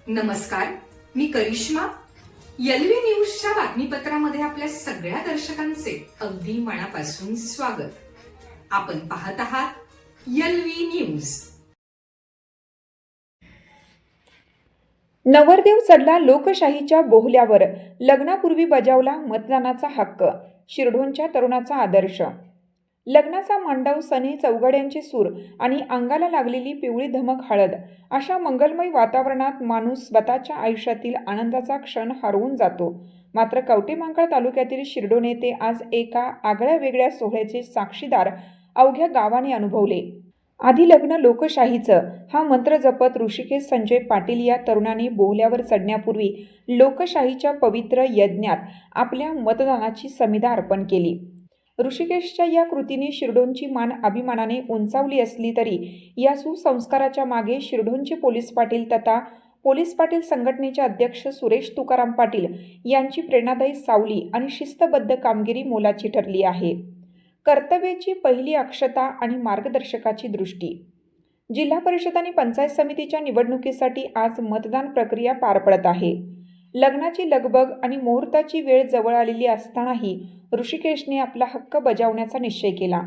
नमस्कार, मी करिश्मा. एलव्ही न्यूजच्या बातमीपत्रामध्ये आपल्या सगळ्या दर्शकांचे अगदी मनापासून स्वागत. आपण पाहत आहात एलव्ही न्यूज. नवरदेव चढला लोकशाहीच्या बोहल्यावर, लग्नापूर्वी बजावला मतदानाचा हक्क, शिरढोणच्या तरुणाचा आदर्श. लग्नाचा मांडव, सनी चौघड्यांचे सूर आणि अंगाला लागलेली पिवळी धमक हळद, अशा मंगलमय वातावरणात माणूस स्वतःच्या आयुष्यातील आनंदाचा क्षण हरवून जातो. मात्र कवठेमहांकाळ तालुक्यातील शिरढोण येथे आज एका आगळ्या वेगळ्या सोहळ्याचे साक्षीदार अवघ्या गावाने अनुभवले. आधी लग्न लोकशाहीचं हा मंत्र जपत ऋषिकेश संजय पाटील या तरुणाने बोहल्यावर चढण्यापूर्वी लोकशाहीच्या पवित्र यज्ञात आपल्या मतदानाची समिधा अर्पण केली. ऋषिकेशच्या या कृतीने शिरढोणची मान अभिमानाने उंचावली असली तरी या सुसंस्काराच्या मागे शिरढोणचे पोलीस पाटील तथा पोलीस पाटील संघटनेचे अध्यक्ष सुरेश तुकाराम पाटील यांची प्रेरणादायी सावली आणि शिस्तबद्ध कामगिरी मोलाची ठरली आहे. कर्तव्याची पहिली अक्षता आणि मार्गदर्शकाची दृष्टी. जिल्हा परिषद आणि पंचायत समितीच्या निवडणुकीसाठी आज मतदान प्रक्रिया पार पडत आहे. लग्नाची लगबग आणि मुहूर्ताची वेळ जवळ आलेली असतानाही ऋषिकेशने आपला हक्क बजावण्याचा निश्चय केला.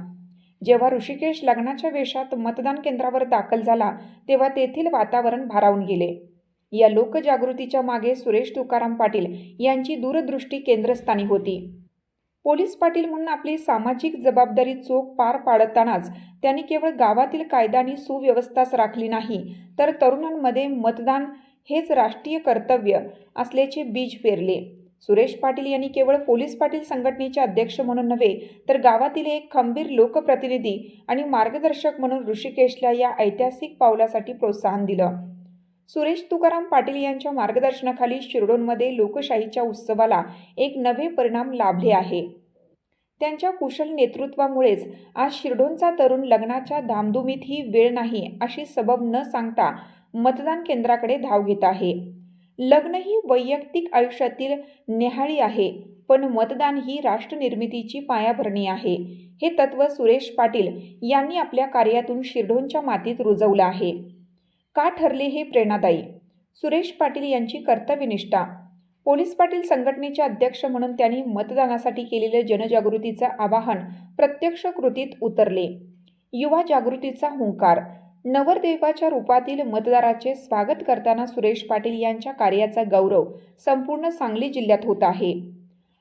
जेव्हा ऋषिकेश लग्नाच्या वेशात मतदान केंद्रावर दाखल झाला तेव्हा तेथील वातावरण भारावून गेले. या लोकजागृतीच्या मागे सुरेश तुकाराम पाटील यांची दूरदृष्टी केंद्रस्थानी होती. पोलीस पाटील म्हणून आपली सामाजिक जबाबदारी चोख पार पाडतानाच त्यांनी केवळ गावातील कायदा आणि सुव्यवस्थाच राखली नाही, तर तरुणांमध्ये मतदान हेच राष्ट्रीय कर्तव्य असल्याचे बीज पेरले. सुरेश पाटील यांनी केवळ पोलीस पाटील संघटनेचे अध्यक्ष म्हणून नव्हे, तर गावातील एक खंबीर लोकप्रतिनिधी आणि मार्गदर्शक म्हणून ऋषिकेशला या ऐतिहासिक पावलासाठी प्रोत्साहन दिलं. सुरेश तुकाराम पाटील यांच्या मार्गदर्शनाखाली शिरढोणमध्ये लोकशाहीच्या उत्सवाला एक नवे परिणाम लाभले आहे. त्यांच्या कुशल नेतृत्वामुळेच आज शिरढोणचा तरुण लग्नाच्या धामधुमीत ही वेळ नाही अशी सबब न सांगता मतदान केंद्राकडे धाव घेत आहे. लग्न ही वैयक्तिक आयुष्यातील न्याहाळी आहे, पण मतदान ही राष्ट्रनिर्मितीची पायाभरणी आहे. हे तत्त्व सुरेश पाटील यांनी आपल्या कार्यातून शिरढोणच्या मातीत रुजवलं आहे. का ठरले हे प्रेरणादायी? सुरेश पाटील यांची कर्तव्यनिष्ठा. पोलीस पाटील संघटनेचे अध्यक्ष म्हणून त्यांनी मतदानासाठी केलेले जनजागृतीचे आवाहन प्रत्यक्ष कृतीत उतरले. युवा जागृतीचा हुंकार. नवरदेवाच्या रूपातील मतदाराचे स्वागत करताना सुरेश पाटील यांच्या कार्याचा गौरव संपूर्ण सांगली जिल्ह्यात होत आहे.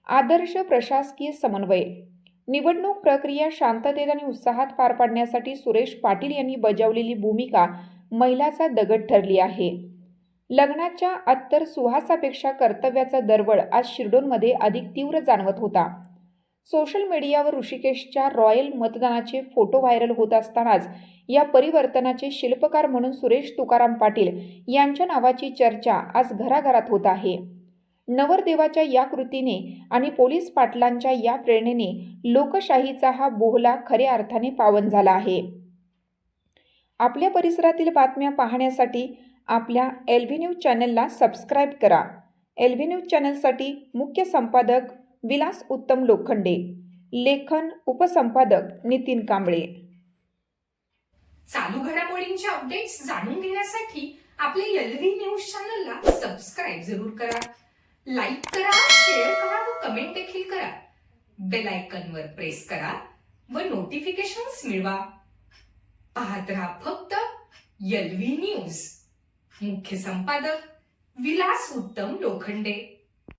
आदर्श प्रशासकीय समन्वय. निवडणूक प्रक्रिया शांततेत आणि उत्साहात पार पाडण्यासाठी सुरेश पाटील यांनी बजावलेली भूमिका मैलाचा दगड ठरली आहे. लग्नाच्या अत्तर सुहासापेक्षा कर्तव्याचा दरवळ आज शिरढोणमध्ये अधिक तीव्र जाणवत होता. सोशल मीडियावर ऋषिकेशच्या रॉयल मतदानाचे फोटो व्हायरल होत असतानाच या परिवर्तनाचे शिल्पकार म्हणून सुरेश तुकाराम पाटील यांच्या नावाची चर्चा आज घराघरात होत आहे. नवरदेवाच्या या कृतीने आणि पोलीस पाटलांच्या या प्रेरणेने लोकशाहीचा हा बोहला खऱ्या अर्थाने पावन झाला आहे. आपल्या परिसरातील बातम्या पाहण्यासाठी आपल्या एलव्ही न्यूज चॅनलला सबस्क्राईब करा. एलव्ही न्यूज चॅनलसाठी मुख्य संपादक विलास उत्तम लोखंडे, लेखन उपसंपादक नितीन कांबळे. चालू घडामोडींचे अपडेट्स जाणून घेण्यासाठी आपल्या एलव्ही न्यूज चॅनलला सबस्क्राईब जरूर करा, लाईक करा, शेअर करा व कमेंट देखील करा. बेल आयकॉनवर प्रेस करा व नोटिफिकेशन्स मिळवा. पाहत रहा फक्त एलव्ही न्यूज. मुख्य संपादक विलास उत्तम लोखंडे.